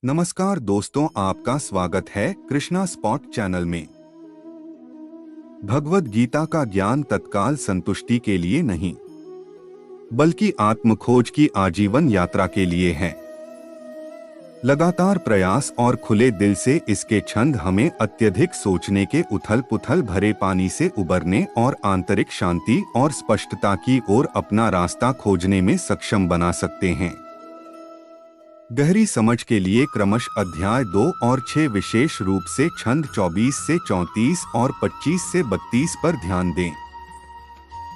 नमस्कार दोस्तों, आपका स्वागत है कृष्णा स्पॉट चैनल में। भगवद गीता का ज्ञान तत्काल संतुष्टि के लिए नहीं, बल्कि आत्मखोज की आजीवन यात्रा के लिए है। लगातार प्रयास और खुले दिल से इसके छंद हमें अत्यधिक सोचने के उथल-पुथल भरे पानी से उबरने और आंतरिक शांति और स्पष्टता की ओर अपना रास्ता खोजने में सक्षम बना सकते हैं। गहरी समझ के लिए क्रमश अध्याय 2 और 6 विशेष रूप से छंद 24 से 34 और 25 से 32 पर ध्यान दें।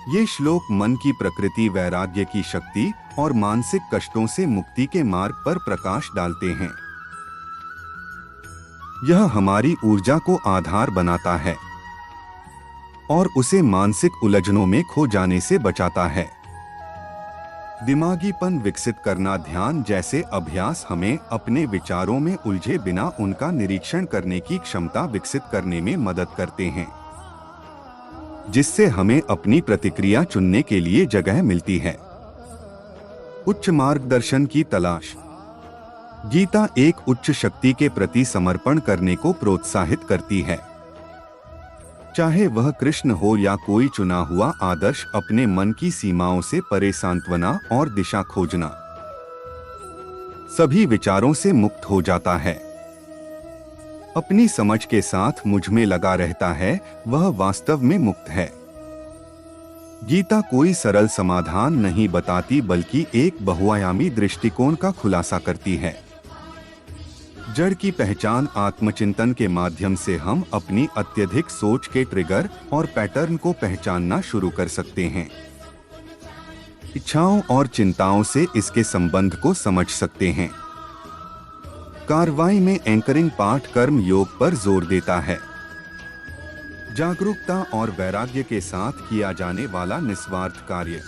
ये श्लोक मन की प्रकृति, वैराग्य की शक्ति और मानसिक कष्टों से मुक्ति के मार्ग पर प्रकाश डालते हैं। यह हमारी ऊर्जा को आधार बनाता है और उसे मानसिक उलझनों में खो जाने से बचाता है। दिमागीपन विकसित करना ध्यान जैसे अभ्यास हमें अपने विचारों में उलझे बिना उनका निरीक्षण करने की क्षमता विकसित करने में मदद करते हैं, जिससे हमें अपनी प्रतिक्रिया चुनने के लिए जगह मिलती है। उच्च मार्गदर्शन की तलाश। गीता एक उच्च शक्ति के प्रति समर्पण करने को प्रोत्साहित करती है। चाहे वह कृष्ण हो या कोई चुना हुआ आदर्श, अपने मन की सीमाओं से परे सांत्वना और दिशा खोजना सभी विचारों से मुक्त हो जाता है। अपनी समझ के साथ मुझ में लगा रहता है, वह वास्तव में मुक्त है। गीता कोई सरल समाधान नहीं बताती, बल्कि एक बहुआयामी दृष्टिकोण का खुलासा करती है। जड़ की पहचान आत्मचिंतन के माध्यम से हम अपनी अत्यधिक सोच के ट्रिगर और पैटर्न को पहचानना शुरू कर सकते हैं। इच्छाओं और चिंताओं से इसके संबंध को समझ सकते हैं। कार्रवाई में एंकरिंग पाठ कर्म योग पर जोर देता है। जागरूकता और वैराग्य के साथ किया जाने वाला निस्वार्थ कार्य।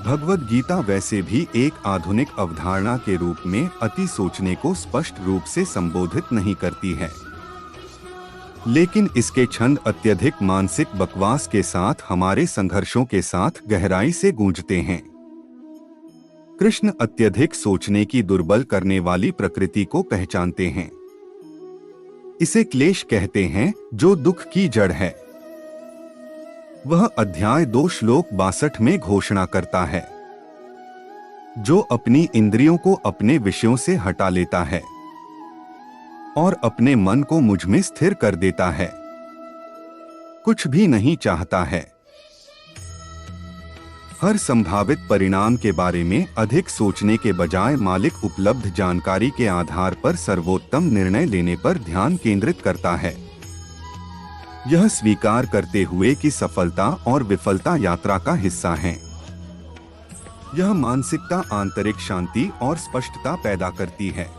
भगवद गीता वैसे भी एक आधुनिक अवधारणा के रूप में अति सोचने को स्पष्ट रूप से संबोधित नहीं करती है, लेकिन इसके छंद अत्यधिक मानसिक बकवास के साथ हमारे संघर्षों के साथ गहराई से गूंजते हैं। कृष्ण अत्यधिक सोचने की दुर्बल करने वाली प्रकृति को पहचानते हैं। इसे क्लेश कहते हैं, जो दुख की जड़ है। वह अध्याय 2 श्लोक 62 में घोषणा करता है, जो अपनी इंद्रियों को अपने विषयों से हटा लेता है और अपने मन को मुझ में स्थिर कर देता है, कुछ भी नहीं चाहता है। हर संभावित परिणाम के बारे में अधिक सोचने के बजाय मालिक उपलब्ध जानकारी के आधार पर सर्वोत्तम निर्णय लेने पर ध्यान केंद्रित करता है। यह स्वीकार करते हुए कि सफलता और विफलता यात्रा का हिस्सा हैं। यह मानसिकता आंतरिक शांति और स्पष्टता पैदा करती है।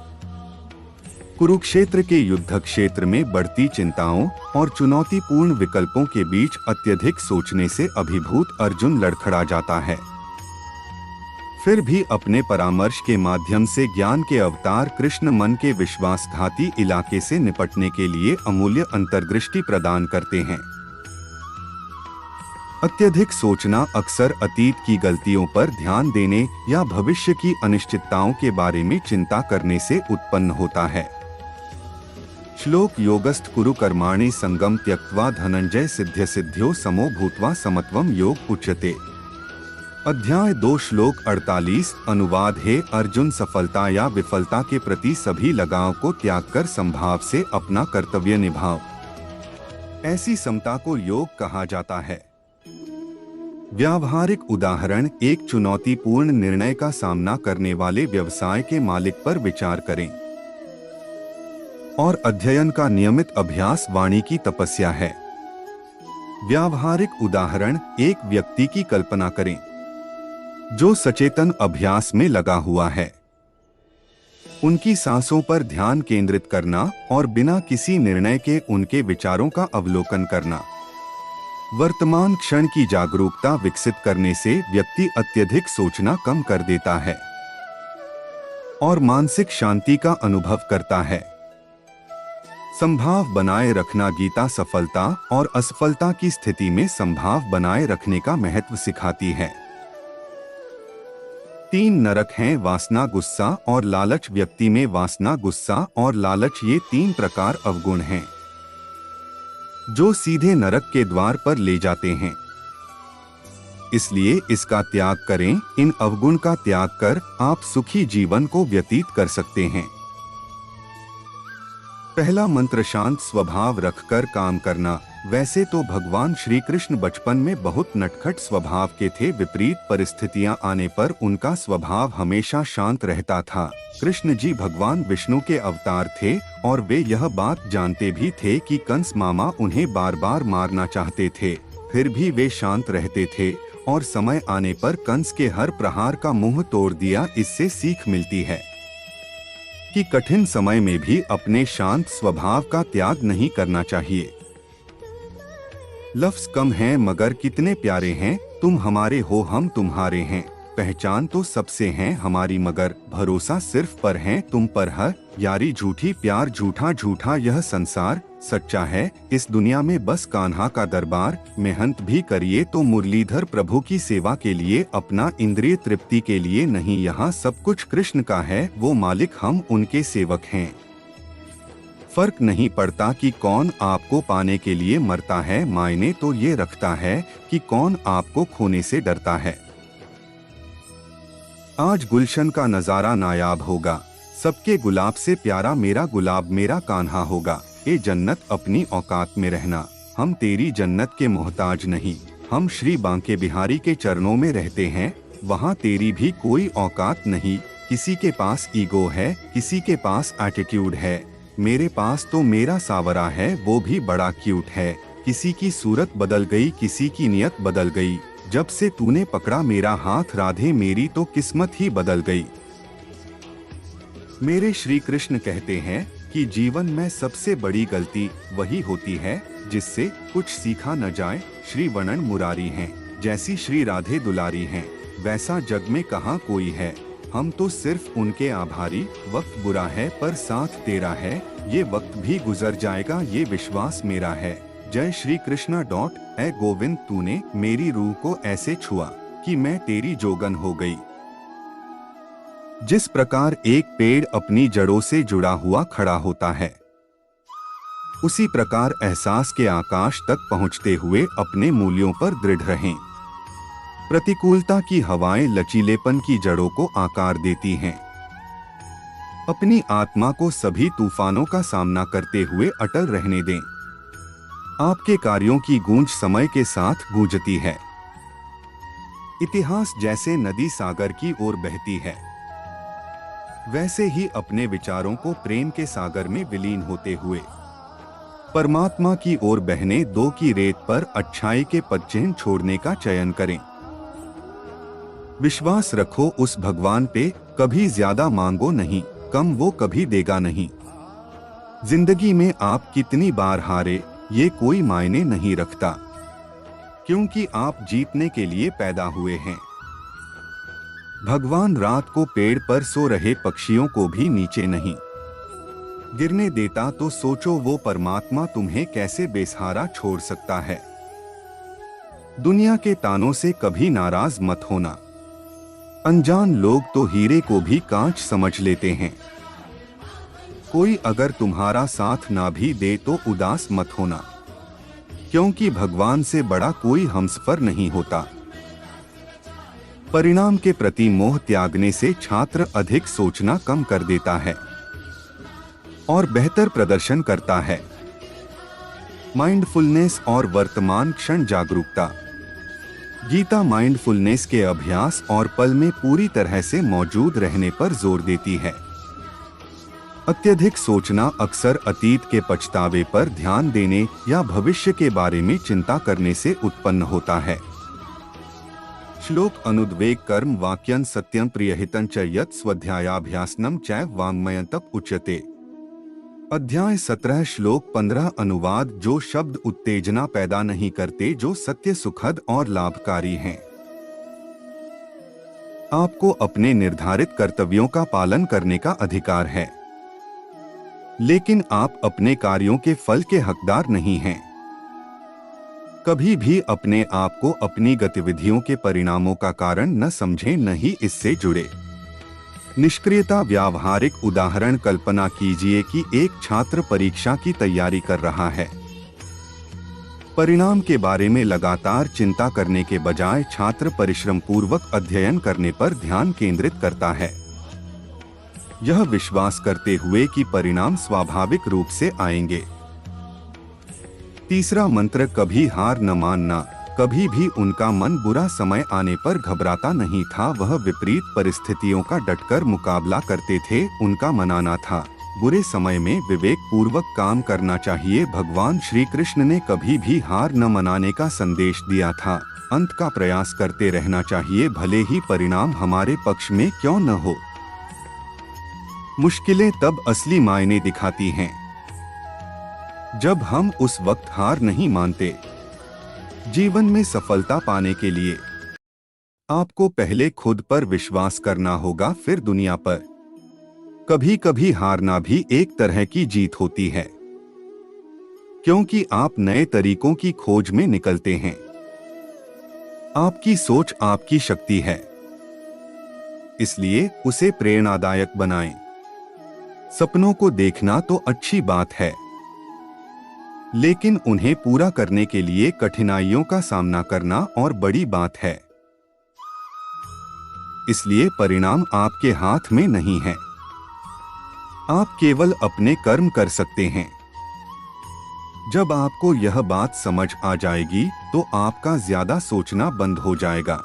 कुरुक्षेत्र के युद्ध क्षेत्र में बढ़ती चिंताओं और चुनौतीपूर्ण विकल्पों के बीच अत्यधिक सोचने से अभिभूत अर्जुन लड़खड़ा जाता है। फिर भी अपने परामर्श के माध्यम से ज्ञान के अवतार कृष्ण मन के विश्वासघाती इलाके से निपटने के लिए अमूल्य अंतर्दृष्टि प्रदान करते हैं। अत्यधिक सोचना अक्सर अतीत की गलतियों पर ध्यान देने या भविष्य की अनिश्चितताओं के बारे में चिंता करने से उत्पन्न होता है। श्लोक योगस्थ कुरु कर्माणि संगम त्यक्त्वा धनंजय सिद्ध्य सिद्ध्यो समो भूत्वा समत्वम योग उच्यते। अध्याय 2 श्लोक 48। अनुवाद: हे अर्जुन, सफलता या विफलता के प्रति सभी लगाव को त्याग कर संभाव से अपना कर्तव्य निभाओ। ऐसी समता को योग कहा जाता है। व्यावहारिक उदाहरण: एक चुनौतीपूर्ण निर्णय का सामना करने वाले व्यवसाय के मालिक पर विचार करें। और अध्ययन का नियमित अभ्यास वाणी की तपस्या है। व्यावहारिक उदाहरण: एक व्यक्ति की कल्पना करें जो सचेतन अभ्यास में लगा हुआ है। उनकी सांसों पर ध्यान केंद्रित करना और बिना किसी निर्णय के उनके विचारों का अवलोकन करना। वर्तमान क्षण की जागरूकता विकसित करने से व्यक्ति अत्यधिक सोचना कम कर देता है और मानसिक शांति का अनुभव करता है। संभाव बनाए रखना: गीता सफलता और असफलता की स्थिति में संभाव बनाए रखने का महत्व सिखाती है। तीन नरक हैं, वासना, गुस्सा और लालच। व्यक्ति में वासना, गुस्सा और लालच, ये तीन प्रकार अवगुण हैं जो सीधे नरक के द्वार पर ले जाते हैं। इसलिए इसका त्याग करें। इन अवगुण का त्याग कर आप सुखी जीवन को व्यतीत कर सकते हैं। पहला मंत्र, शांत स्वभाव रखकर काम करना। वैसे तो भगवान श्री कृष्ण बचपन में बहुत नटखट स्वभाव के थे। विपरीत परिस्थितियां आने पर उनका स्वभाव हमेशा शांत रहता था। कृष्ण जी भगवान विष्णु के अवतार थे और वे यह बात जानते भी थे कि कंस मामा उन्हें बार बार मारना चाहते थे, फिर भी वे शांत रहते थे और समय आने पर कंस के हर प्रहार का मुंह तोड़ दिया। इससे सीख मिलती है कि कठिन समय में भी अपने शांत स्वभाव का त्याग नहीं करना चाहिए। लफ्ज कम हैं मगर कितने प्यारे हैं, तुम हमारे हो हम तुम्हारे हैं। पहचान तो सबसे है हमारी मगर भरोसा सिर्फ पर है तुम पर है। यारी झूठी, प्यार झूठा, झूठा यह संसार। सच्चा है इस दुनिया में बस कान्हा का दरबार। मेहनत भी करिए तो मुरलीधर प्रभु की सेवा के लिए, अपना इंद्रिय तृप्ति के लिए नहीं। यहाँ सब कुछ कृष्ण का है, वो मालिक, हम उनके सेवक हैं। फर्क नहीं पड़ता कि कौन आपको पाने के लिए मरता है, मायने तो ये रखता है कि कौन आपको खोने से डरता है। आज गुलशन का नजारा नायाब होगा, सबके गुलाब से प्यारा मेरा गुलाब मेरा कान्हा होगा। ए जन्नत अपनी औकात में रहना, हम तेरी जन्नत के मोहताज नहीं। हम श्री बांके बिहारी के चरणों में रहते हैं, वहाँ तेरी भी कोई औकात नहीं। किसी के पास ईगो है, किसी के पास एटीट्यूड है, मेरे पास तो मेरा सावरा है, वो भी बड़ा क्यूट है। किसी की सूरत बदल गई, किसी की नियत बदल गई, जब से तूने पकड़ा मेरा हाथ राधे मेरी तो किस्मत ही बदल गई। मेरे श्री कृष्ण कहते हैं कि जीवन में सबसे बड़ी गलती वही होती है जिससे कुछ सीखा न जाए। श्री वर्णन मुरारी हैं, जैसी श्री राधे दुलारी हैं, वैसा जग में कहाँ कोई है। हम तो सिर्फ उनके आभारी। वक्त बुरा है पर साथ तेरा है, ये वक्त भी गुजर जाएगा, ये विश्वास मेरा है। जय श्री कृष्णा। ए गोविंद, तूने मेरी रूह को ऐसे छुआ कि मैं तेरी जोगन हो गई। जिस प्रकार एक पेड़ अपनी जड़ों से जुड़ा हुआ खड़ा होता है, उसी प्रकार एहसास के आकाश तक पहुँचते हुए अपने मूल्यों पर दृढ़ रहें। प्रतिकूलता की हवाएं लचीलेपन की जड़ों को आकार देती हैं। अपनी आत्मा को सभी तूफानों का सामना करते हुए अटल रहने दें। आपके कार्यों की गूंज समय के साथ गूंजती है। इतिहास जैसे नदी सागर की ओर बहती है, वैसे ही अपने विचारों को प्रेम के सागर में विलीन होते हुए परमात्मा की ओर बहने दो। की रेत पर अच्छाई के पदचिह्न छोड़ने का चयन करें। विश्वास रखो उस भगवान पे, कभी ज्यादा मांगो नहीं, कम वो कभी देगा नहीं। जिंदगी में आप कितनी बार हारे ये कोई मायने नहीं रखता, क्योंकि आप जीतने के लिए पैदा हुए हैं। भगवान रात को पेड़ पर सो रहे पक्षियों को भी नीचे नहीं गिरने देता, तो सोचो वो परमात्मा तुम्हें कैसे बेसहारा छोड़ सकता है। दुनिया के तानों से कभी नाराज मत होना। अनजान लोग तो हीरे को भी कांच समझ लेते हैं। कोई अगर तुम्हारा साथ ना भी दे तो उदास मत होना, क्योंकि भगवान से बड़ा कोई हमसफर नहीं होता। परिणाम के प्रति मोह त्यागने से छात्र अधिक सोचना कम कर देता है और बेहतर प्रदर्शन करता है। माइंडफुलनेस और वर्तमान क्षण जागरूकता। गीता माइंडफुलनेस के अभ्यास और पल में पूरी तरह से मौजूद रहने पर जोर देती है। अत्यधिक सोचना अक्सर अतीत के पछतावे पर ध्यान देने या भविष्य के बारे में चिंता करने से उत्पन्न होता है। श्लोक अनुद्वेग कर्म वाक्यं सत्यं प्रियहितं च यत् स्वाध्यायाभ्यासनं चैव वाङ्मयन्तप उच्यते। अध्याय 17 श्लोक 15 अनुवाद। जो शब्द उत्तेजना पैदा नहीं करते, जो सत्य सुखद और लाभकारी हैं। आपको अपने निर्धारित कर्तव्यों का पालन करने का अधिकार है, लेकिन आप अपने कार्यों के फल के हकदार नहीं हैं। कभी भी अपने आप को अपनी गतिविधियों के परिणामों का कारण न समझें, न ही इससे जुड़े। निष्क्रियता व्यावहारिक उदाहरण कल्पना कीजिए कि एक छात्र परीक्षा की तैयारी कर रहा है। परिणाम के बारे में लगातार चिंता करने के बजाय छात्र परिश्रम पूर्वक अध्ययन करने पर ध्यान केंद्रित करता है, यह विश्वास करते हुए कि परिणाम स्वाभाविक रूप से आएंगे। तीसरा मंत्र, कभी हार न मानना। कभी भी उनका मन बुरा समय आने पर घबराता नहीं था, वह विपरीत परिस्थितियों का डटकर मुकाबला करते थे। उनका मनाना था, बुरे समय में विवेक पूर्वक काम करना चाहिए। भगवान श्री कृष्ण ने कभी भी हार न मनाने का संदेश दिया था। अंत का प्रयास करते रहना चाहिए, भले ही परिणाम हमारे पक्ष में क्यों न हो। मुश्किलें तब असली मायने दिखाती हैं जब हम उस वक्त हार नहीं मानते। जीवन में सफलता पाने के लिए आपको पहले खुद पर विश्वास करना होगा, फिर दुनिया पर। कभी कभी हारना भी एक तरह की जीत होती है, क्योंकि आप नए तरीकों की खोज में निकलते हैं। आपकी सोच आपकी शक्ति है, इसलिए उसे प्रेरणादायक बनाएं। सपनों को देखना तो अच्छी बात है, लेकिन उन्हें पूरा करने के लिए कठिनाइयों का सामना करना और बड़ी बात है। इसलिए परिणाम आपके हाथ में नहीं है, आप केवल अपने कर्म कर सकते हैं। जब आपको यह बात समझ आ जाएगी तो आपका ज्यादा सोचना बंद हो जाएगा।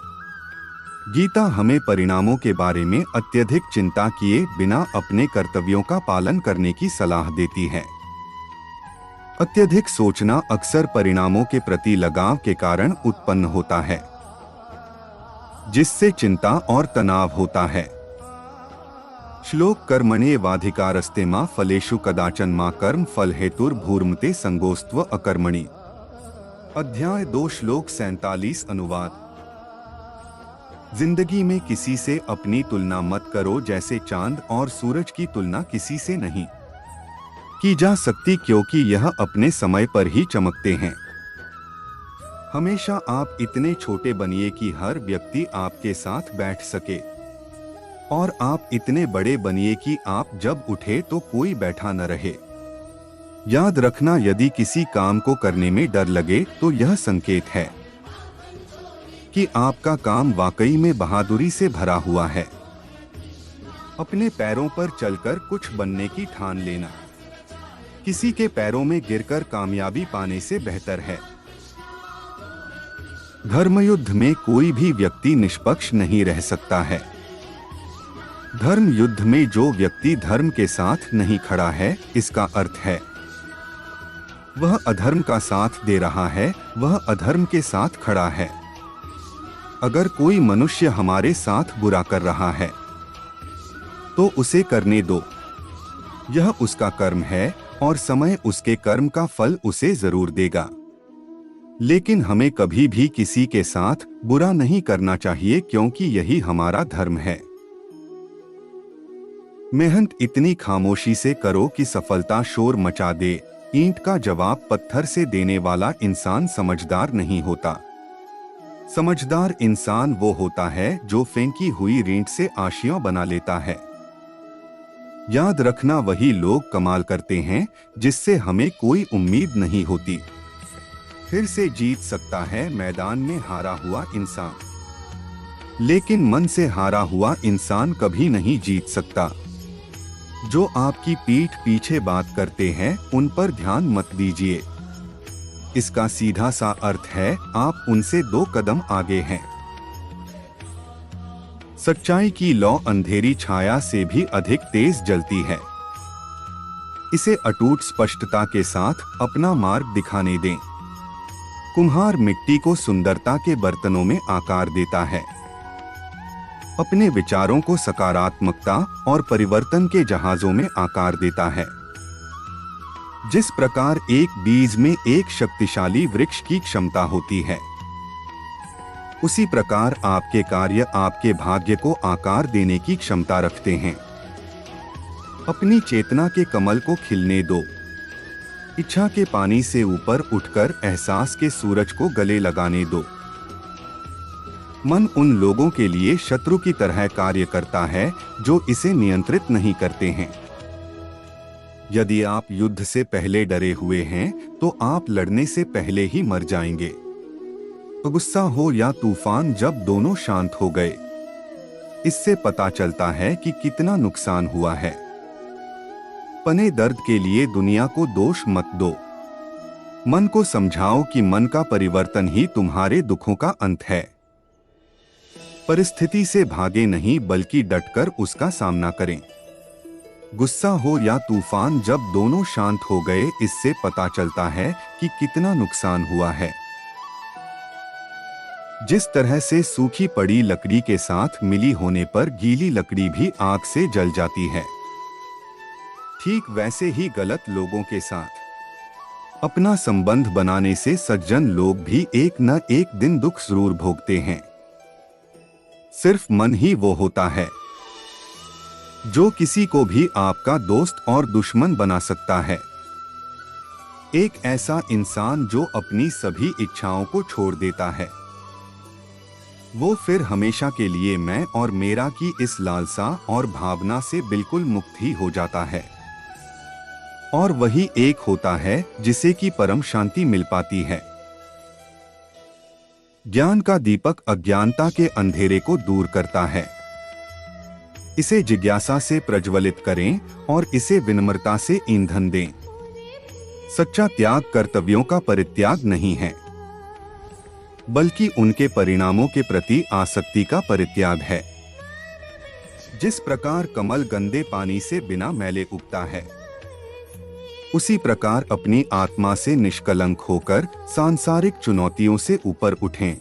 गीता हमें परिणामों के बारे में अत्यधिक चिंता किए बिना अपने कर्तव्यों का पालन करने की सलाह देती है। अत्यधिक सोचना अक्सर परिणामों के प्रति लगाव के कारण उत्पन्न होता है, जिससे चिंता और तनाव होता है। श्लोक, कर्मण्येवाधिकारस्ते मा फलेषु कदाचन मा कर्म फल हेतुर्भूर्मते संगोस्त्व अकर्मणि। अध्याय 2 श्लोक 47 अनुवाद। जिंदगी में किसी से अपनी तुलना मत करो, जैसे चांद और सूरज की तुलना किसी से नहीं की जा सकती, क्योंकि यह अपने समय पर ही चमकते हैं। हमेशा आप इतने छोटे बनिए कि हर व्यक्ति आपके साथ बैठ सके, और आप इतने बड़े बनिए कि आप जब उठे तो कोई बैठा न रहे। याद रखना, यदि किसी काम को करने में डर लगे तो यह संकेत है कि आपका काम वाकई में बहादुरी से भरा हुआ है। अपने पैरों पर चलकर कुछ बनने की ठान लेना किसी के पैरों में गिरकर कामयाबी पाने से बेहतर है। धर्मयुद्ध में कोई भी व्यक्ति निष्पक्ष नहीं रह सकता है। धर्म युद्ध में जो व्यक्ति धर्म के साथ नहीं खड़ा है, इसका अर्थ है वह अधर्म का साथ दे रहा है, वह अधर्म के साथ खड़ा है। अगर कोई मनुष्य हमारे साथ बुरा कर रहा है तो उसे करने दो, यह उसका कर्म है और समय उसके कर्म का फल उसे जरूर देगा। लेकिन हमें कभी भी किसी के साथ बुरा नहीं करना चाहिए, क्योंकि यही हमारा धर्म है। मेहनत इतनी खामोशी से करो कि सफलता शोर मचा दे। ईंट का जवाब पत्थर से देने वाला इंसान समझदार नहीं होता। समझदार इंसान वो होता है जो फेंकी हुई ईंट से आशियां बना लेता है। याद रखना, वही लोग कमाल करते हैं जिससे हमें कोई उम्मीद नहीं होती। फिर से जीत सकता है मैदान में हारा हुआ इंसान, लेकिन मन से हारा हुआ इंसान कभी नहीं जीत सकता। जो आपकी पीठ पीछे बात करते हैं उन पर ध्यान मत दीजिए। इसका सीधा सा अर्थ है आप उनसे 2 कदम आगे हैं। सच्चाई की लौ अंधेरी छाया से भी अधिक तेज जलती है। इसे अटूट स्पष्टता के साथ अपना मार्ग दिखाने दें। कुम्हार मिट्टी को सुंदरता के बर्तनों में आकार देता है। अपने विचारों को सकारात्मकता और परिवर्तन के जहाजों में आकार देता है। जिस प्रकार एक बीज में एक शक्तिशाली वृक्ष की क्षमता होती है, उसी प्रकार आपके कार्य आपके भाग्य को आकार देने की क्षमता रखते हैं। अपनी चेतना के कमल को खिलने दो। इच्छा के पानी से ऊपर उठकर एहसास के सूरज को गले लगाने दो। मन उन लोगों के लिए शत्रु की तरह कार्य करता है जो इसे नियंत्रित नहीं करते हैं। यदि आप युद्ध से पहले डरे हुए हैं तो आप लड़ने से पहले ही मर जाएंगे। गुस्सा हो या तूफान, जब दोनों शांत हो गए, इससे पता चलता है कि कितना नुकसान हुआ है। पने दर्द के लिए दुनिया को दोष मत दो। मन को समझाओ कि मन का परिवर्तन ही तुम्हारे दुखों का अंत है। परिस्थिति से भागे नहीं बल्कि डटकर उसका सामना करें। गुस्सा हो या तूफान, जब दोनों शांत हो गए, इससे पता चलता है कि कितना नुकसान हुआ है। जिस तरह से सूखी पड़ी लकड़ी के साथ मिली होने पर गीली लकड़ी भी आग से जल जाती है, ठीक वैसे ही गलत लोगों के साथ अपना संबंध बनाने से सज्जन लोग भी एक न एक दिन दुख जरूर भोगते हैं। सिर्फ मन ही वो होता है जो किसी को भी आपका दोस्त और दुश्मन बना सकता है। एक ऐसा इंसान जो अपनी सभी इच्छाओं को छोड़ देता है, वो फिर हमेशा के लिए मैं और मेरा की इस लालसा और भावना से बिल्कुल मुक्त ही हो जाता है। और वही एक होता है जिसे की परम शांति मिल पाती है। ज्ञान का दीपक अज्ञानता के अंधेरे को दूर करता है। इसे जिज्ञासा से प्रज्वलित करें और इसे विनम्रता से ईंधन दें। सच्चा त्याग कर्तव्यों का परित्याग नहीं है, बल्कि उनके परिणामों के प्रति आसक्ति का परित्याग है। जिस प्रकार कमल गंदे पानी से बिना मैले उगता है, उसी प्रकार अपनी आत्मा से निष्कलंक होकर सांसारिक चुनौतियों से ऊपर उठें।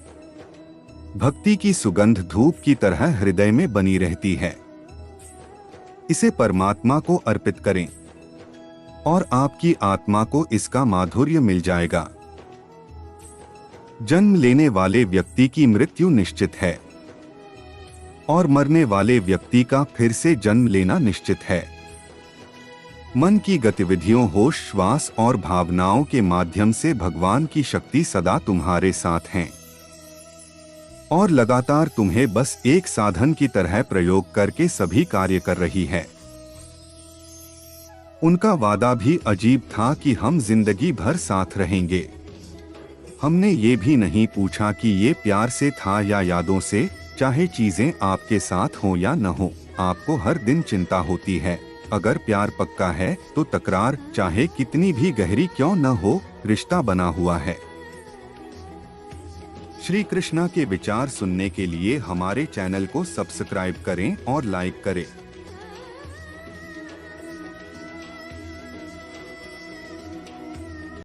भक्ति की सुगंध धूप की तरह हृदय में बनी रहती है। इसे परमात्मा को अर्पित करें और आपकी आत्मा को इसका माधुर्य मिल जाएगा। जन्म लेने वाले व्यक्ति की मृत्यु निश्चित है और मरने वाले व्यक्ति का फिर से जन्म लेना निश्चित है। मन की गतिविधियों, होश, श्वास और भावनाओं के माध्यम से भगवान की शक्ति सदा तुम्हारे साथ है और लगातार तुम्हें बस एक साधन की तरह प्रयोग करके सभी कार्य कर रही है। उनका वादा भी अजीब था कि हम जिंदगी भर साथ रहेंगे। हमने ये भी नहीं पूछा कि ये प्यार से था या यादों से। चाहे चीजें आपके साथ हो या न हो, आपको हर दिन चिंता होती है। अगर प्यार पक्का है तो तकरार चाहे कितनी भी गहरी क्यों न हो, रिश्ता बना हुआ है। श्री कृष्णा के विचार सुनने के लिए हमारे चैनल को सब्सक्राइब करें और लाइक करें।